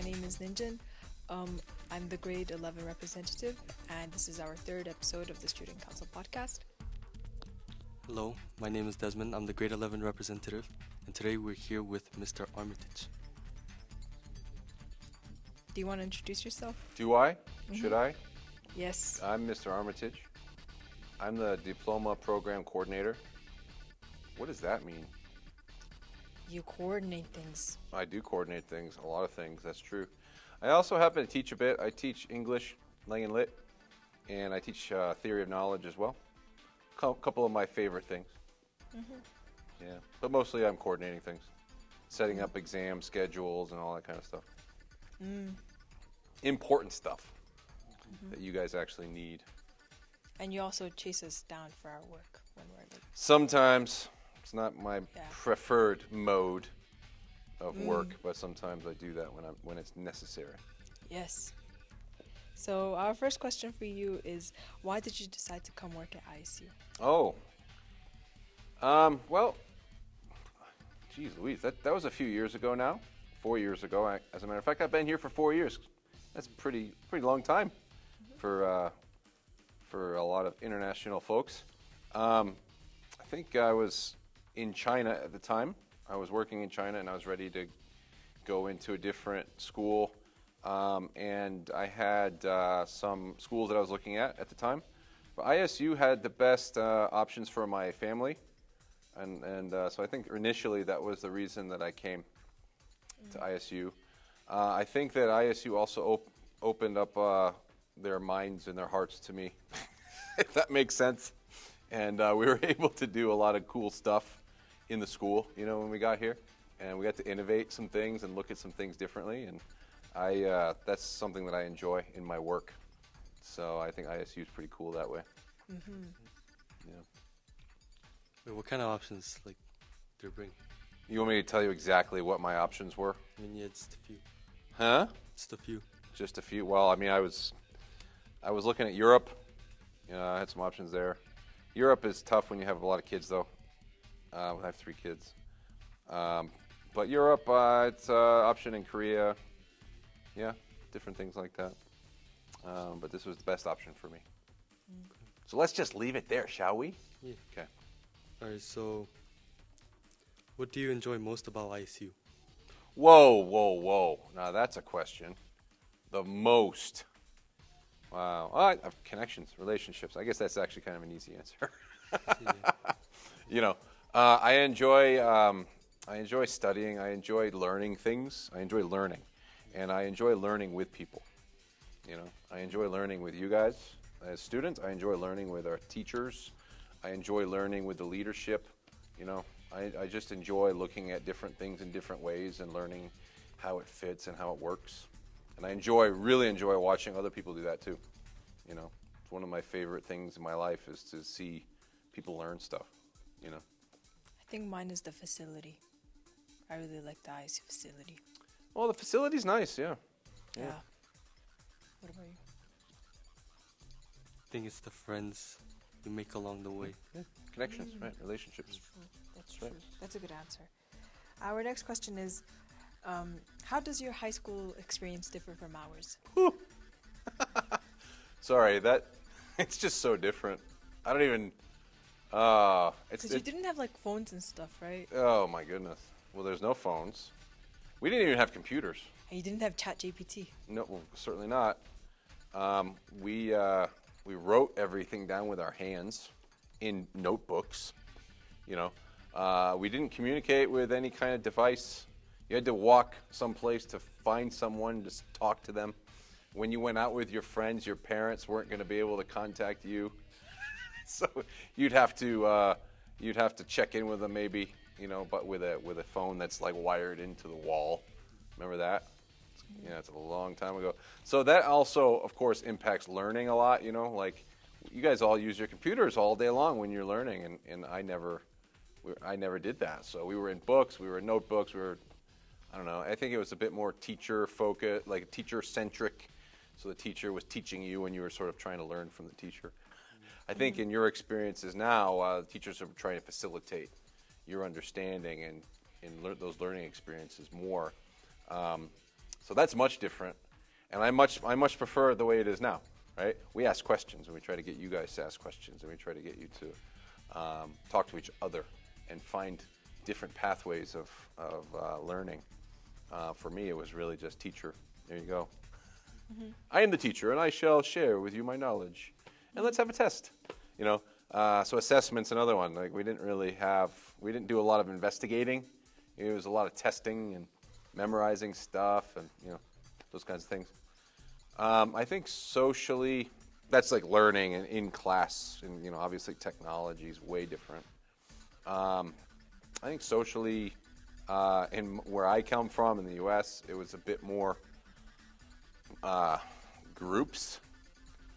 name is Ninjin. I'm the grade 11 representative, and this is our third episode of the Student Council podcast. Hello, my name is Desmond. I'm the grade 11 representative, and today we're here with Mr. Armitage. Do you want to introduce yourself? Do I? Should I? Yes. I'm Mr. Armitage. I'm the Diploma Program Coordinator. What does that mean? You coordinate things. I do coordinate things, a lot of things, that's true. I also happen to teach a bit. I teach English, Lang and Lit, and I teach theory of knowledge as well. Couple of my favorite things. Yeah, but mostly I'm coordinating things. Setting up exam schedules and all that kind of stuff. Important stuff that you guys actually need. And you also chase us down for our work when we're like... Sometimes. It's not my preferred mode of work, but sometimes I do that when it's necessary. Yes. So our first question for you is, why did you decide to come work at ISU? Oh. Well, geez Louise, that was a few years ago now. 4 years ago. As a matter of fact, I've been here for 4 years. That's a pretty long time for a lot of international folks. I think I was in China at the time. I was working in China and I was ready to go into a different school. And I had some schools that I was looking at the time. But ISU had the best options for my family. And so I think initially that was the reason that I came to ISU. I think that ISU also opened up their minds and their hearts to me, if that makes sense. And we were able to do a lot of cool stuff in the school, when we got here. And we got to innovate some things and look at some things differently. And that's something that I enjoy in my work. So I think ISU is pretty cool that way. Yeah. Wait, what kind of options they're bringing? You want me to tell you exactly what my options were? I mean, yeah, just a few. Huh? Just a few. Just a few. Well, I mean, I was looking at Europe. I had some options there. Europe is tough when you have a lot of kids, though. I have 3 kids. But Europe, it's an option in Korea. Yeah, different things like that. But this was the best option for me. So let's just leave it there, shall we? Yeah. Okay. All right, so what do you enjoy most about ISU? Whoa. Now that's a question. The most. Wow. I have connections, relationships. I guess that's actually kind of an easy answer. I enjoy studying. I enjoy learning things. I enjoy learning. And I enjoy learning with people. I enjoy learning with you guys as students. I enjoy learning with our teachers. I enjoy learning with the leadership. I just enjoy looking at different things in different ways and learning how it fits and how it works. And I really enjoy watching other people do that too. It's one of my favorite things in my life is to see people learn stuff. I think mine is the facility. I really like the ISU facility. Well, the facility's nice, yeah. Yeah. What about you? I think it's the friends you make along the way. Yeah. Connections, right? Relationships. That's true. That's a good answer. Our next question is, how does your high school experience differ from ours? Sorry, it's just so different. I don't even. Because you didn't have phones and stuff, right? Oh my goodness. Well, there's no phones. We didn't even have computers. And you didn't have ChatGPT. No, well, certainly not. We wrote everything down with our hands in notebooks. We didn't communicate with any kind of device. You had to walk someplace to find someone, just talk to them. When you went out with your friends, your parents weren't going to be able to contact you, so you'd have to check in with them maybe, but with a phone that's wired into the wall. Remember that? Yeah, it's a long time ago. So that also, of course, impacts learning a lot. You guys all use your computers all day long when you're learning, and I never did that. So we were in books, we were in notebooks, I don't know. I think it was a bit more teacher-focused, teacher-centric. So the teacher was teaching you and you were sort of trying to learn from the teacher. I think in your experiences now, teachers are trying to facilitate your understanding and those learning experiences more. So that's much different, and I much prefer the way it is now, right? We ask questions, and we try to get you guys to ask questions, and we try to get you to talk to each other and find different pathways of learning. For me, it was really just teacher. There you go. Mm-hmm. I am the teacher, and I shall share with you my knowledge. And let's have a test. You know, so assessment's another one. Like we didn't do a lot of investigating. It was a lot of testing and memorizing stuff, and those kinds of things. I think socially, that's like learning and in class, and obviously technology is way different. I think socially, in where I come from in the U.S., it was a bit more groups,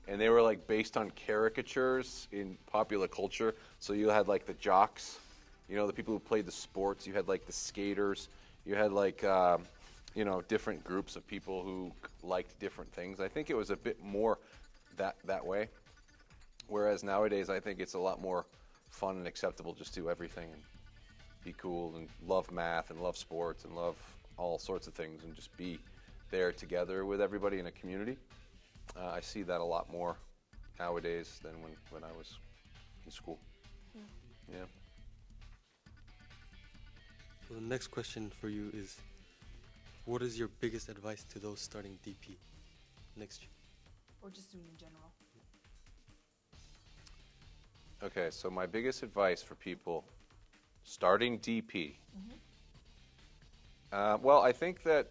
and they were like based on caricatures in popular culture. So you had like the jocks, the people who played the sports. You had like the skaters. You had like different groups of people who liked different things. I think it was a bit more that way. Whereas nowadays, I think it's a lot more fun and acceptable. Just do everything and be cool and love math and love sports and love all sorts of things and just be there together with everybody in a community. I see that a lot more nowadays than when I was in school. Yeah. So the next question for you is, what is your biggest advice to those starting DP next year? Or just in general? Okay, so my biggest advice for people starting DP. Well, I think that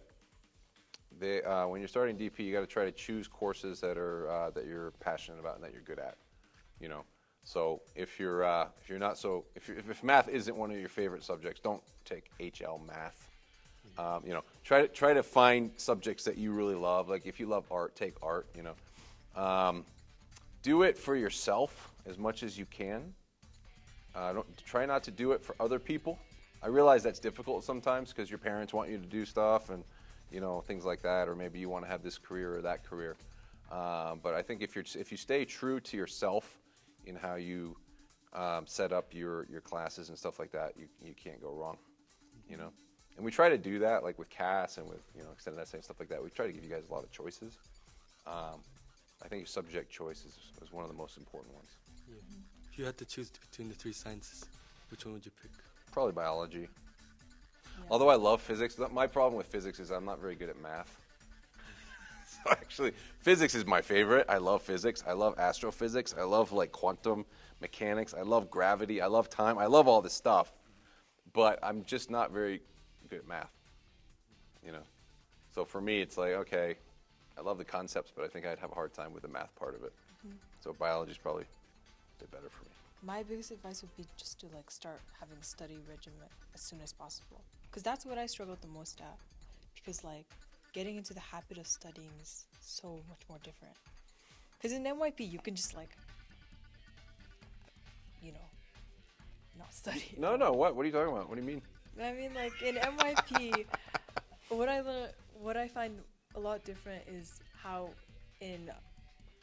when you're starting DP, you got to try to choose courses that are that you're passionate about and that you're good at. So if math isn't one of your favorite subjects, don't take HL math. Try to find subjects that you really love. Like if you love art, take art. Do it for yourself as much as you can. Try not to do it for other people. I realize that's difficult sometimes because your parents want you to do stuff and things like that, or maybe you want to have this career or that career. But I think if you stay true to yourself in how you set up your classes and stuff like that, you can't go wrong. And we try to do that, like with CAS and with extended essay and stuff like that. We try to give you guys a lot of choices. I think subject choice is one of the most important ones. Yeah. If you had to choose between the three sciences, which one would you pick? Probably biology. Yeah. Although I love physics, my problem with physics is I'm not very good at math. So actually, physics is my favorite. I love physics. I love astrophysics. I love like quantum mechanics. I love gravity. I love time. I love all this stuff. But I'm just not very good at math. So for me, it's like, okay, I love the concepts, but I think I'd have a hard time with the math part of it. So biology's probably a bit better for me. My biggest advice would be just to start having a study regimen as soon as possible, because that's what I struggled the most at. Because getting into the habit of studying is so much more different. Because in NYP you can just not study. No. What are you talking about? What do you mean? I mean, in NYP, what I find a lot different is how in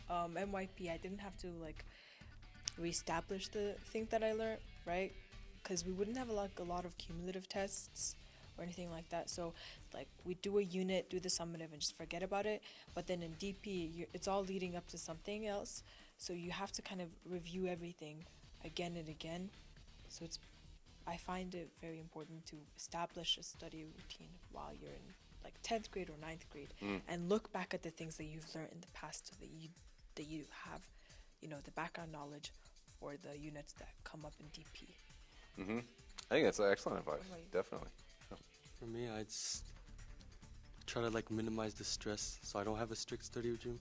NYP I didn't have to reestablish the things that I learned, right? Because we wouldn't have a lot of cumulative tests or anything like that. So we do a unit, do the summative, and just forget about it. But then in DP, it's all leading up to something else. So you have to kind of review everything again and again. So I find it very important to establish a study routine while you're in 10th grade or 9th grade, and look back at the things that you've learned in the past, so that you have, the background knowledge for the units that come up in DP. I think that's excellent advice. Definitely. For me, I'd try to minimize the stress, so I don't have a strict study regime.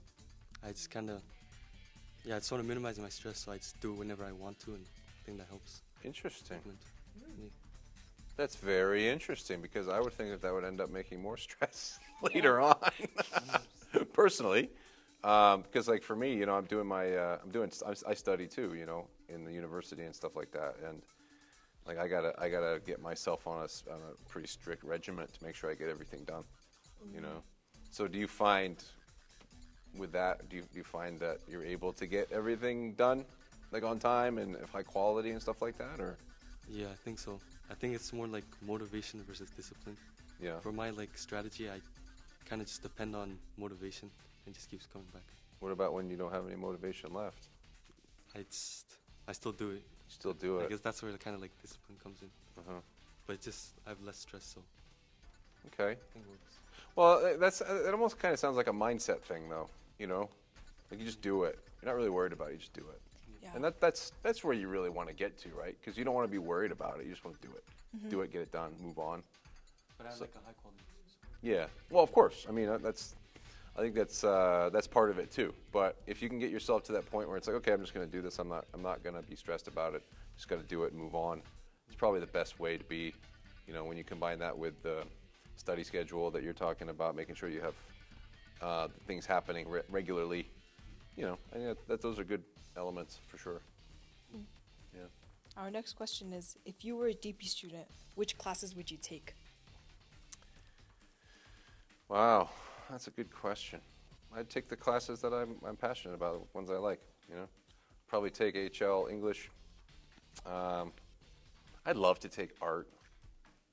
I just kind of, I just want to minimize my stress, so I just do it whenever I want to, and I think that helps. Interesting. Yeah. That's very interesting, because I would think that would end up making more stress later on. Personally, because for me, I study too, in the university and stuff like that, and I gotta get myself on a pretty strict regimen to make sure I get everything done. So do you find with that, do you find that you're able to get everything done on time and of high quality and stuff like that, or? Yeah, I think so. I think it's more motivation versus discipline. Yeah. For my strategy, I kind of just depend on motivation and just keeps coming back. What about when you don't have any motivation left? I still do it. Still do I it. guess that's where the kind of like discipline comes in. Uh-huh. But it's just I have less stress, so Okay. I think it works. Well, it almost kind of sounds like a mindset thing, though. You know, like you just do it. You're not really worried about it. You just do it. Yeah. And that's where you really want to get to, right? Because you don't want to be worried about it. You just want to do it. Do it, get it done, move on. But I have like a high quality. Yeah. Well, of course. I mean, I think that's part of it too. But if you can get yourself to that point where it's like, okay, I'm just going to do this. I'm not going to be stressed about it. Just got to do it and move on. It's probably the best way to be. You know, when you combine that with the study schedule that you're talking about, making sure you have things happening regularly. You know, I think that those are good elements for sure. Yeah. Our next question is, if you were a DP student, which classes would you take? Wow, that's a good question. I'd take the classes that I'm passionate about, the ones I like. You know, probably take HL English. I'd love to take art.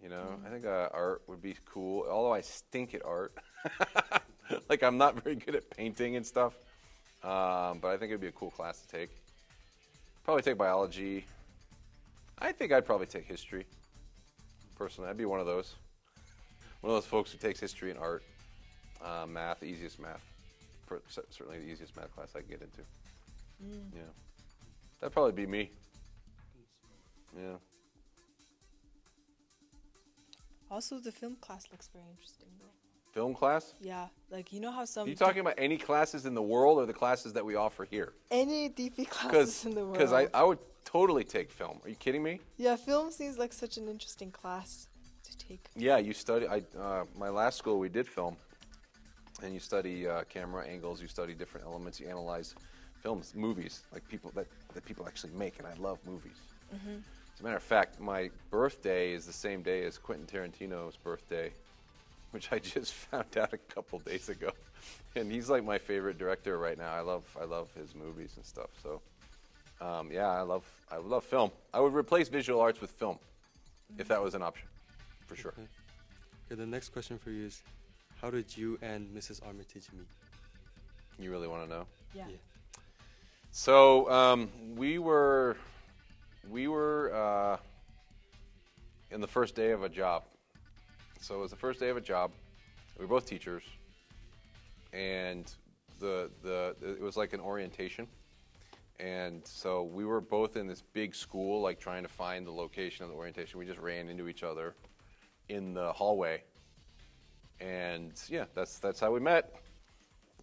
You know, I think art would be cool. Although I stink at art, like I'm not very good at painting and stuff. But I think it'd be a cool class to take. Probably take biology. I think I'd probably take history. Personally, I'd be one of those folks who takes history and art. Math, easiest math. Certainly the easiest math class I can get into. Yeah, that'd probably be me. Yeah. Also, the film class looks very interesting, though. Film class? Yeah, like you know how some. Are you talking about any classes in the world or the classes that we offer here? Any DP classes in the world? Because I would totally take film. Are you kidding me? Yeah, film seems like such an interesting class to take. Yeah, you study. My last school we did film, and you study camera angles. You study different elements. You analyze films, movies, like that people actually make, and I love movies. As a matter of fact, my birthday is the same day as Quentin Tarantino's birthday, which I just found out a couple days ago. And he's like my favorite director right now. I love his movies and stuff. So, yeah, I love film. I would replace visual arts with film, if that was an option, for sure. Okay, the next question for you is, how did you and Mrs. Armitage meet? You really want to know? Yeah. So we were in the first day of a job. So it was the first day of a job. We were both teachers, and it was like an orientation. And so we were both in this big school, like trying to find the location of the orientation. We just ran into each other in the hallway, and yeah, that's how we met.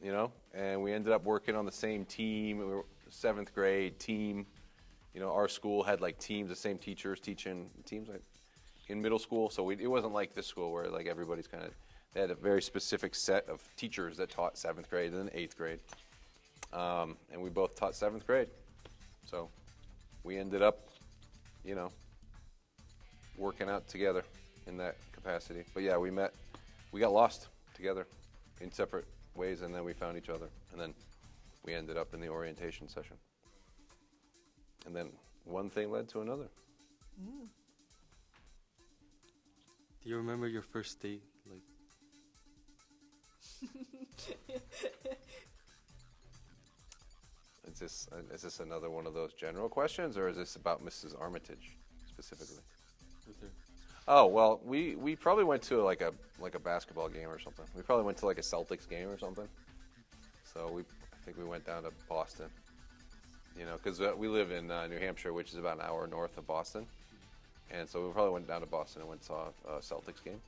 You know, and we ended up working on the same team. We were 7th grade team. You know, our school had like teams, the same teachers teaching teams like in middle school. So it wasn't like this school where like everybody's kind of, they had a very specific set of teachers that taught 7th grade and then 8th grade. And we both taught 7th grade. So we ended up, you know, working out together in that capacity. But yeah, we got lost together in separate ways, and then we found each other. And then we ended up in the orientation session. And then one thing led to another. Do you remember your first date? Like, is this another one of those general questions, or is this about Mrs. Armitage specifically? with her? Oh well, we probably went to like a basketball game or something. We probably went to like a Celtics game or something. So I think we went down to Boston. You know, because we live in New Hampshire, which is about an hour north of Boston. And so we probably went down to Boston and went and saw a Celtics game,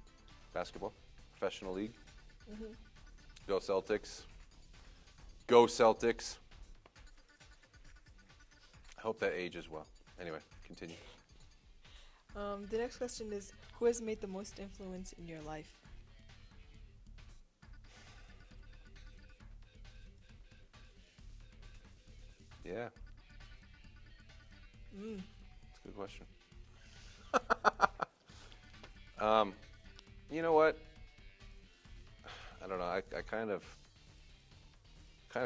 basketball, professional league. Go Celtics. Go Celtics. I hope that ages well. Anyway, continue. The next question is, who has made the most influence in your life? Yeah. That's a good question. You know what? I don't know. I kind of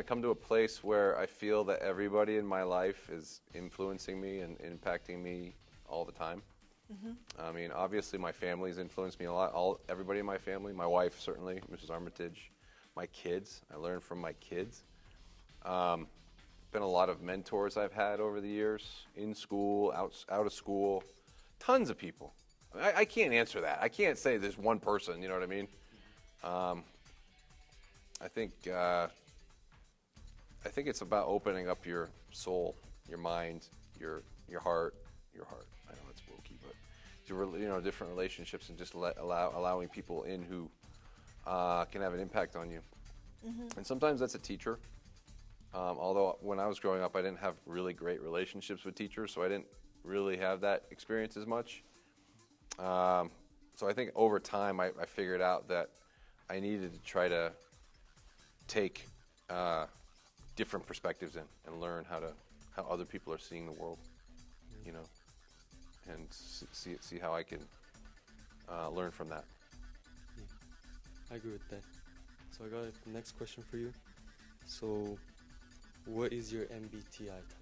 come to a place where I feel that everybody in my life is influencing me and impacting me all the time. I mean, obviously, my family's influenced me a lot. Everybody in my family, my wife certainly, Mrs. Armitage, my kids. I learned from my kids. Been a lot of mentors I've had over the years, in school, out of school, tons of people. I can't answer that. I can't say there's one person. You know what I mean? I think it's about opening up your soul, your mind, your heart. I know it's wokey, but different relationships, and just allowing people in who can have an impact on you. And sometimes that's a teacher. Although when I was growing up, I didn't have really great relationships with teachers, so I didn't really have that experience as much. So I think over time, I figured out that I needed to try to take different perspectives in and learn how other people are seeing the world, and see how I can learn from that. I agree with that. So I got the next question for you. So, what is your MBTI type?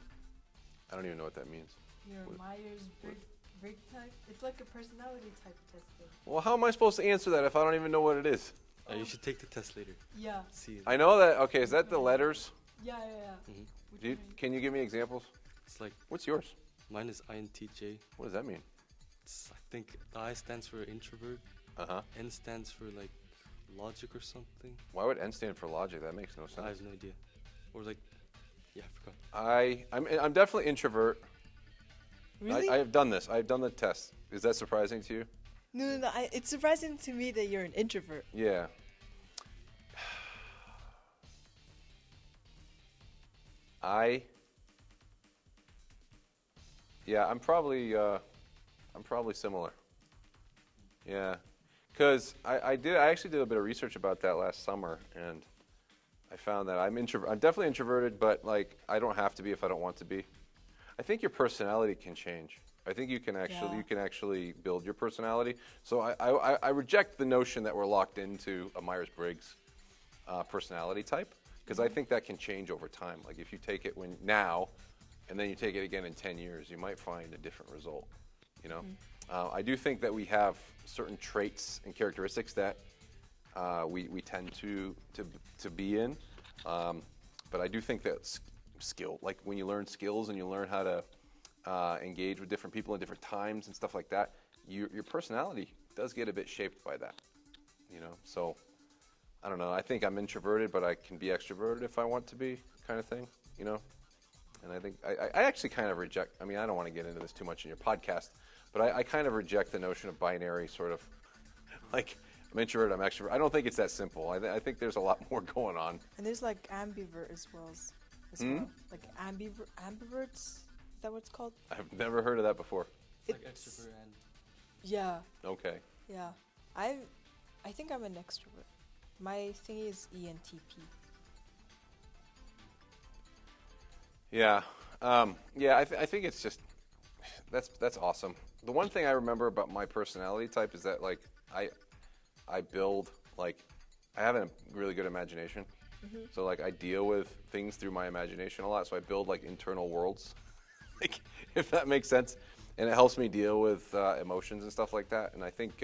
I don't even know what that means. Your Myers-Briggs type? It's like a personality type testing. Well, how am I supposed to answer that if I don't even know what it is? You should take the test later. Yeah. See. I know that. Okay, is that the letters? Yeah. Can you give me examples? It's like, what's yours? Mine is INTJ. What does that mean? I think the I stands for introvert. N stands for like logic or something. Why would N stand for logic? That makes no sense. I have no idea. Or like, yeah, I forgot. I'm definitely introvert. Really? I have done this. I've done the test. Is that surprising to you? No. It's surprising to me that you're an introvert. Yeah. I'm probably similar. Yeah, because I actually did a bit of research about that last summer, and I found that I'm definitely introverted, but like I don't have to be if I don't want to be. I think your personality can change. I think you can actually build your personality. So I reject the notion that we're locked into a Myers-Briggs personality type, because I think that can change over time. Like if you take it now, and then you take it again in 10 years, you might find a different result. I do think that we have certain traits and characteristics that we tend to be in, but I do think that skill, like when you learn skills and you learn how to engage with different people at different times and stuff like that, your personality does get a bit shaped by that. So I don't know. I think I'm introverted, but I can be extroverted if I want to be, kind of thing. And I think I actually kind of reject. I mean, I don't want to get into this too much in your podcast, but I kind of reject the notion of binary sort of like I'm introverted, I'm extrovert. I don't think it's that simple. I think there's a lot more going on. And there's like ambivert as well. Like ambiverts. Is that what it's called? I've never heard of that before. It's like extrovert and... Yeah. Okay. Yeah. I think I'm an extrovert. My thing is ENTP. Yeah. I think it's just that's awesome. The one thing I remember about my personality type is that like I build like I have a really good imagination. So like I deal with things through my imagination a lot. So I build like internal worlds, like if that makes sense, and it helps me deal with emotions and stuff like that. And I think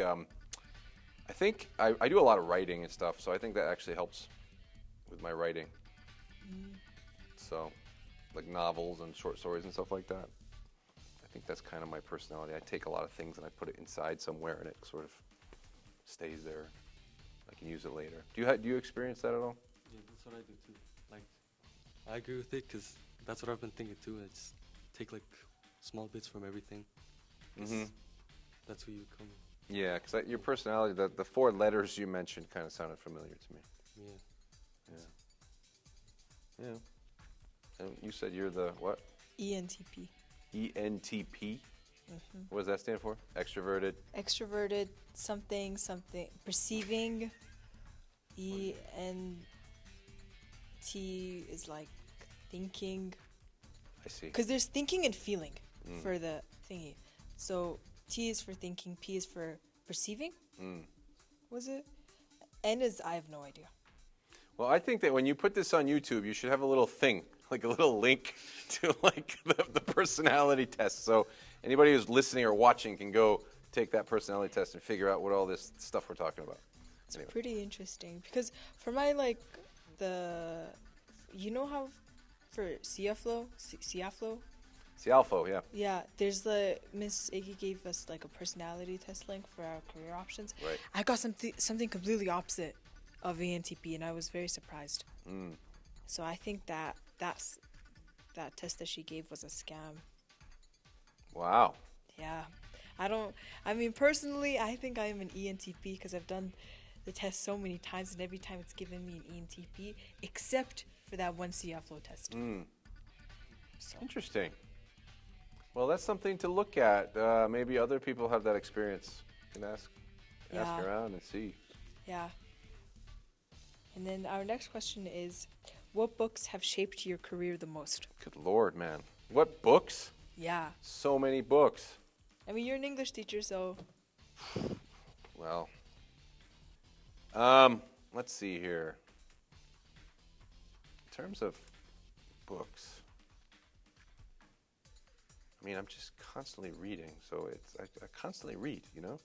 I do a lot of writing and stuff. So I think that actually helps with my writing. So like novels and short stories and stuff like that. I think that's kind of my personality. I take a lot of things and I put it inside somewhere and it sort of stays there. I can use it later. Do you experience that at all? Yeah, that's what I do too. Like, I agree with it because that's what I've been thinking too. I just take like small bits from everything. That's who you become. Yeah, because your personality, the 4 letters you mentioned kind of sounded familiar to me. Yeah. And you said you're the what? ENTP. ENTP? What does that stand for? Extroverted? Extroverted, something, perceiving. ENT is like thinking. I see. Because there's thinking and feeling for the thingy. So T is for thinking, P is for perceiving. Was it? N is, I have no idea. Well, I think that when you put this on YouTube, you should have a little thing like a little link to like the personality test. So anybody who's listening or watching can go take that personality test and figure out what all this stuff we're talking about. It's pretty interesting because for my you know how for Siaflo, Cialfo, yeah. yeah, there's Miss Iggy gave us like a personality test link for our career options. Right. I got something completely opposite of ENTP, and I was very surprised. So I think that test that she gave was a scam. Wow. Yeah. I mean, personally, I think I am an ENTP because I've done the test so many times, and every time it's given me an ENTP, except for that one CFLO test. So. Interesting. Well, that's something to look at. Maybe other people have that experience. You can ask around and see. Yeah. And then our next question is, what books have shaped your career the most? Good Lord, man. What books? Yeah. So many books. I mean, you're an English teacher, so... Well, let's see here. In terms of books, I mean, I'm just constantly reading, so I constantly read, you know?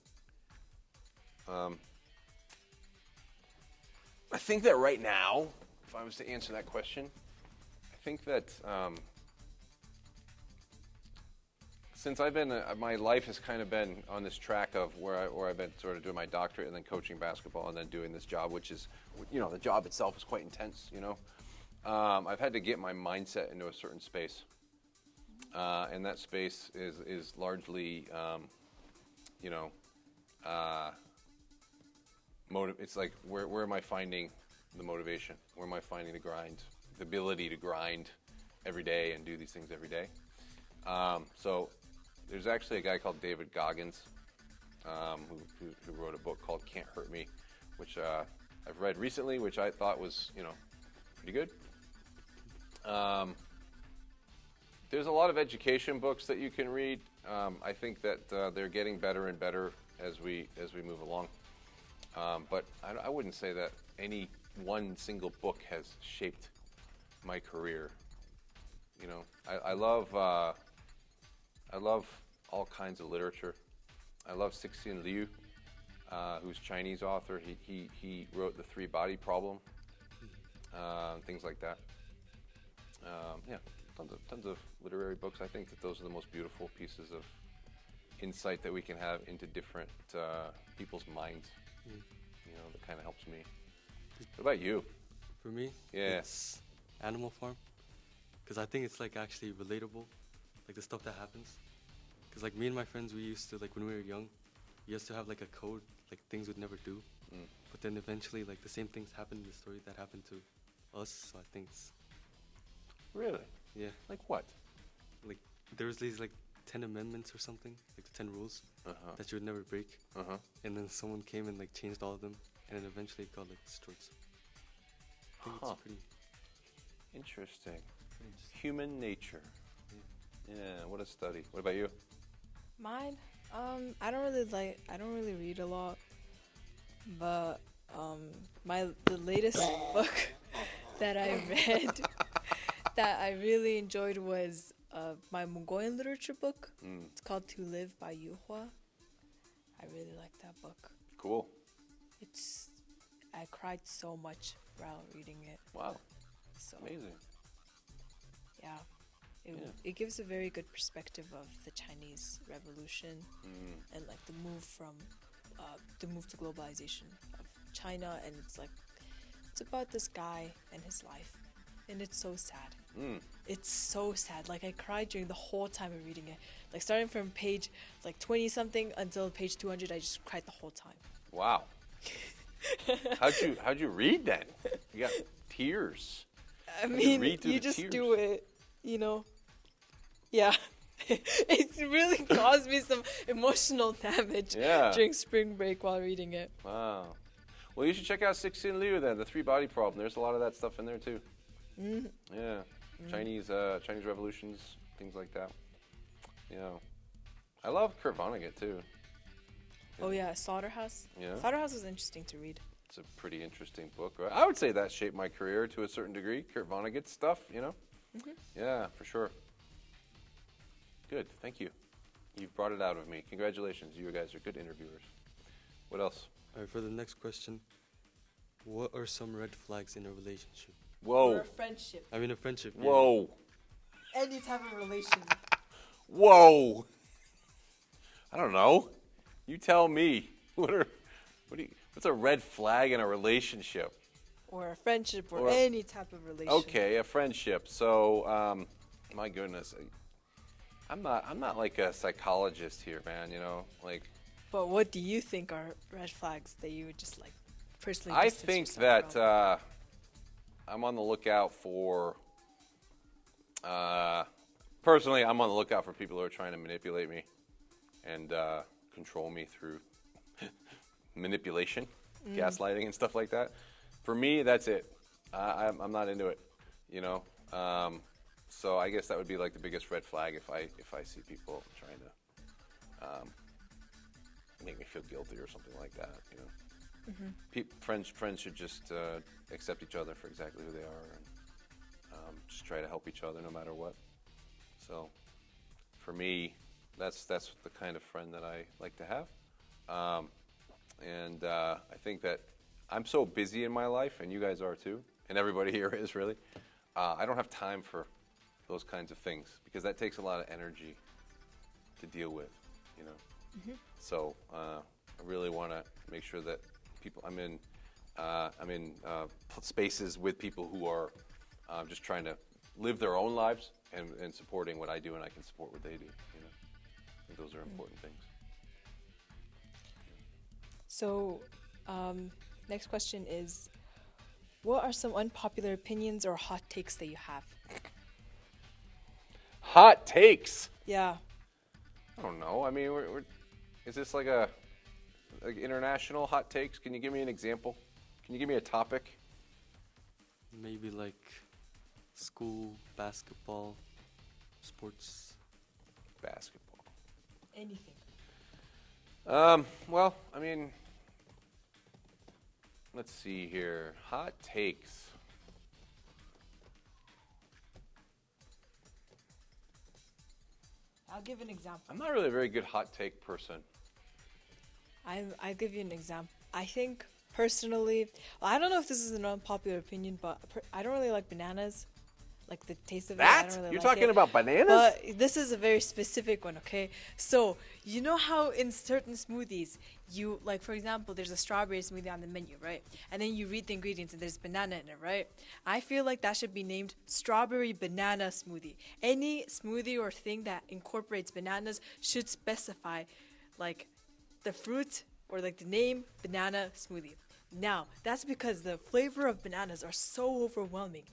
I think that right now, if I was to answer that question, I think that since I've been, my life has kind of been on this track of where I've been sort of doing my doctorate and then coaching basketball and then doing this job, which is, you know, the job itself is quite intense, you know. I've had to get my mindset into a certain space. And that space is largely, you know, it's like, where am I finding the motivation? Where am I finding the grind? The ability to grind every day and do these things every day. So there's actually a guy called David Goggins who wrote a book called Can't Hurt Me, which I've read recently, which I thought was, you know, pretty good. There's a lot of education books that you can read. I think that they're getting better and better as we move along. But I wouldn't say that any one single book has shaped my career. You know, I love all kinds of literature. I love Cixin Liu, who's a Chinese author. He wrote The Three Body Problem, things like that. Yeah, tons of literary books. I think that those are the most beautiful pieces of insight that we can have into different people's minds. You know, that kind of helps me. What about you? For me, yeah, it's Animal Farm, because I think it's like actually relatable, like the stuff that happens. Because like me and my friends, we used to, like when we were young, we used to have like a code, like things we'd never do. But then eventually, like the same things happened in the story that happened to us. So I think it's really, yeah. Like what? Like there was these like 10 amendments or something, like the 10 rules that you would never break. And then someone came and like changed all of them, and then eventually it got like destroyed. So I think it's pretty interesting. Human nature. Yeah, what a study. What about you? Mine, I don't really read a lot, but the latest book that I read that I really enjoyed was my Mongolian literature book. It's called To Live by Yu Hua. I really like that book. Cool. I cried so much while reading it. Wow. So amazing. Yeah. It gives a very good perspective of the Chinese Revolution and like the move to globalization of China, and it's about this guy and his life, and it's so sad. It's so sad. Like I cried during the whole time of reading it. Like starting from page like 20 something until page 200, I just cried the whole time. Wow. How'd you read then? You got tears. I mean, you just tears? Do it, you know. Yeah. It really caused me some emotional damage during spring break while reading it. Wow. Well, you should check out Cixin Liu then, The Three Body Problem. There's a lot of that stuff in there too. Yeah. Chinese revolutions, things like that. Yeah. I love Kurt Vonnegut too. Oh yeah, Slaughterhouse. Yeah. Slaughterhouse is interesting to read. It's a pretty interesting book. Right? I would say that shaped my career to a certain degree. Kurt Vonnegut stuff, you know. Yeah, for sure. Good, thank you. You've brought it out of me. Congratulations, you guys are good interviewers. What else? All right, for the next question, what are some red flags in a relationship? Whoa. Or a friendship. I mean, a friendship. Yeah. Whoa. Any type of relation. Whoa. I don't know. You tell me. What's a red flag in a relationship? Or a friendship or any type of relation. Okay, a friendship. So, my goodness. I'm not like a psychologist here, man, you know? Like, But what do you think are red flags that you would just like personally I distance think yourself that from? I'm on the lookout for. Personally, I'm on the lookout for people who are trying to manipulate me and control me through manipulation, gaslighting, and stuff like that. For me, that's it. I'm not into it, you know. So I guess that would be like the biggest red flag if I see people trying to make me feel guilty or something like that, you know. Friends should just accept each other for exactly who they are and just try to help each other no matter what. So for me, that's the kind of friend that I like to have. And I think that I'm so busy in my life, and you guys are too, and everybody here is really. I don't have time for those kinds of things because that takes a lot of energy to deal with, you know. So I really want to make sure that I'm in spaces with people who are just trying to live their own lives and supporting what I do, and I can support what they do. You know, I think those are important things. So, next question is, what are some unpopular opinions or hot takes that you have? Hot takes. Yeah. I don't know. I mean, is this like international hot takes? Can you give me an example? Can you give me a topic? Maybe like school, basketball, sports. Basketball. Anything. Well, I mean, let's see here. Hot takes. I'll give an example. I'm not really a very good hot take person. I'll give you an example. I think personally, well, I don't know if this is an unpopular opinion, but I don't really like bananas. Like the taste of it, I don't really You're like talking it. about bananas? But this is a very specific one, okay? So, you know how in certain smoothies, you, like for example, there's a strawberry smoothie on the menu, right? And then you read the ingredients and there's banana in it, right? I feel like that should be named strawberry banana smoothie. Any smoothie or thing that incorporates bananas should specify like the fruit or like the name banana smoothie. Now, that's because the flavor of bananas are so overwhelming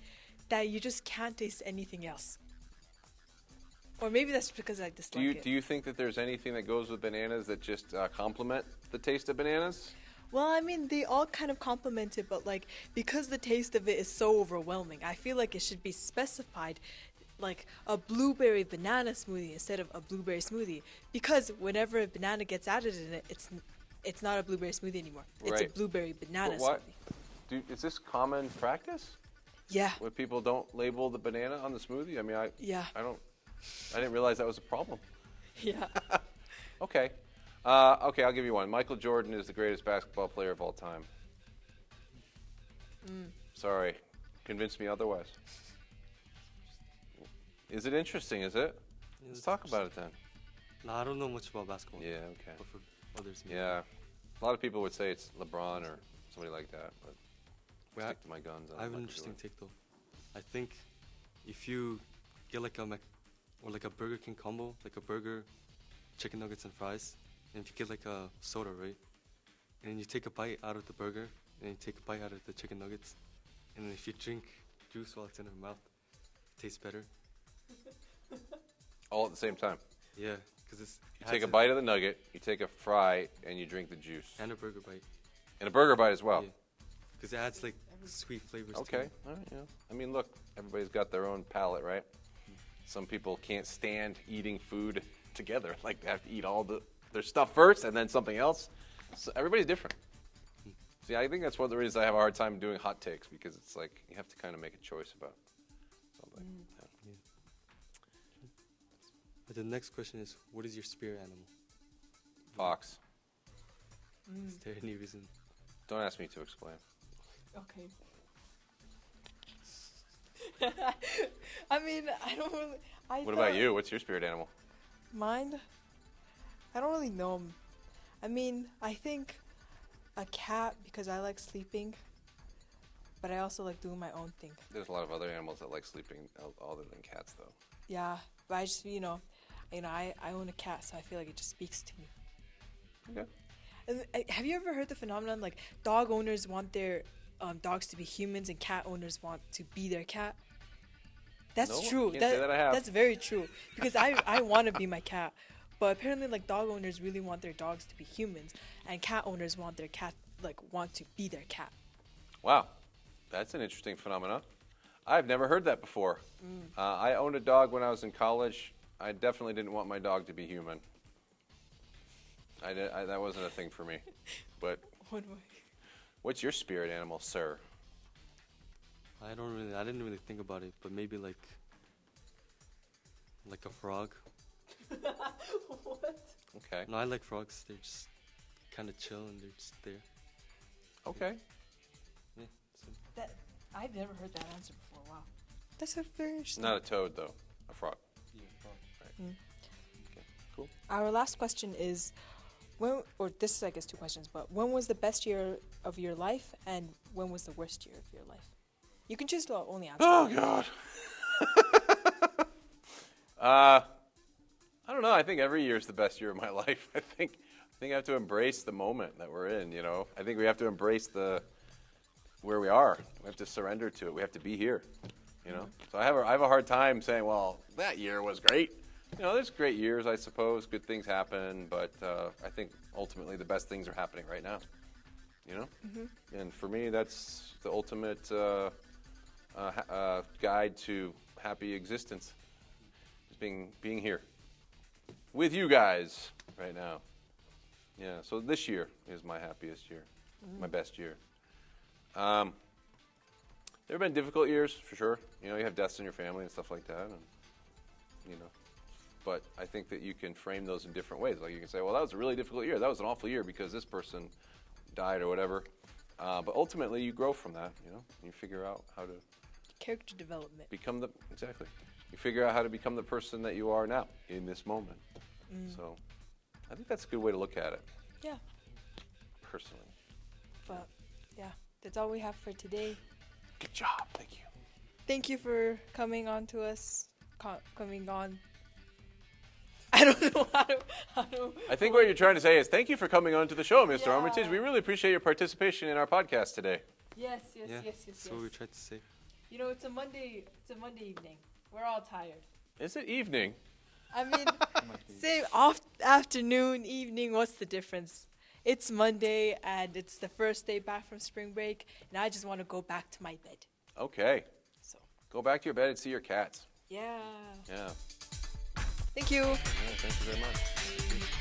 that you just can't taste anything else. Or maybe that's because I dislike it. Do you think that there's anything that goes with bananas that just complement the taste of bananas? Well, I mean, they all kind of complement it, but like because the taste of it is so overwhelming, I feel like it should be specified like a blueberry banana smoothie instead of a blueberry smoothie. Because whenever a banana gets added in it, it's not a blueberry smoothie anymore. It's Right. a blueberry banana But what? smoothie. Is this common practice? Yeah. Where people don't label the banana on the smoothie? I mean, I didn't realize that was a problem. Yeah. Okay. Okay, I'll give you one. Michael Jordan is the greatest basketball player of all time. Sorry. Convince me otherwise. Is it interesting, is it? Let's talk about it then. No, I don't know much about basketball. Yeah, okay. But for others, maybe. Yeah. A lot of people would say it's LeBron or somebody like that, but Wait, stick to my guns. I have an interesting take though. I think if you get like a or like a Burger King combo, like a burger, chicken nuggets and fries, and if you get like a soda, right? And then you take a bite out of the burger, and then you take a bite out of the chicken nuggets, and then if you drink juice while it's in your mouth, it tastes better. All at the same time. Yeah, because You take a bite of the nugget, you take a fry, and you drink the juice. and a burger bite. And a burger bite as well. Yeah. Because it adds like sweet flavors. Okay. To it. All right, yeah. I mean, look, everybody's got their own palate, right? Some people can't stand eating food together. Like they have to eat all their stuff first and then something else. So everybody's different. See, I think that's one of the reasons I have a hard time doing hot takes because it's like you have to kind of make a choice about Probably. Yeah. But the next question is, what is your spirit animal? Fox. Is there any reason? Don't ask me to explain. Okay. I mean, I don't really. What about you? What's your spirit animal? Mine? I don't really know. I mean, I think a cat because I like sleeping, but I also like doing my own thing. There's a lot of other animals that like sleeping other than cats, though. Yeah, but I just, I own a cat, so I feel like it just speaks to me. Okay. And, have you ever heard the phenomenon like dog owners want their dogs to be humans and cat owners want to be their cat? That's No, true. can't say that I have. That's very true because I want to be my cat, but apparently like dog owners really want their dogs to be humans, and cat owners want their cat want to be their cat. Wow, that's an interesting phenomenon. I've never heard that before. I owned a dog when I was in college. I definitely didn't want my dog to be human. That wasn't a thing for me. But what's your spirit animal, sir? I didn't really think about it, but maybe like a frog. What? Okay. No, I like frogs. They're just kind of chill and they're just there. Okay. Yeah. So. That I've never heard that answer before. Wow, that's a very interesting. Not a toad, though. A frog. Yeah, frog. Right. Okay. Cool. Our last question is, this is I guess two questions, but when was the best year of your life, and when was the worst year of your life? You can just only answer. Oh God. I don't know. I think every year is the best year of my life. I think I have to embrace the moment that we're in. I think we have to embrace where we are. We have to surrender to it. We have to be here. So I have a hard time saying, well, that year was great. There's great years, I suppose. Good things happen, but I think ultimately the best things are happening right now. And for me, that's the ultimate guide to happy existence. Is being here with you guys right now. Yeah. So this year is my happiest year, my best year. There have been difficult years for sure. You have deaths in your family and stuff like that, and But I think that you can frame those in different ways. Like you can say, well, that was a really difficult year. That was an awful year because this person died or whatever. But ultimately, you grow from that. You figure out how to Character development. Exactly. You figure out how to become the person that you are now in this moment. So, I think that's a good way to look at it. Yeah. Personally. But yeah, that's all we have for today. Good job. Thank you. Thank you for coming on to us. Coming on. I don't know how to. I think what you're trying to say is thank you for coming on to the show, Mr. Yeah. Armitage. We really appreciate your participation in our podcast today. Yes. That's what we tried to say. It's a Monday evening. We're all tired. Is it evening? I mean, same afternoon, evening. What's the difference? It's Monday and it's the first day back from spring break, and I just want to go back to my bed. Okay. So. Go back to your bed and see your cats. Yeah. Yeah. Thank you. Yeah, thank you very much.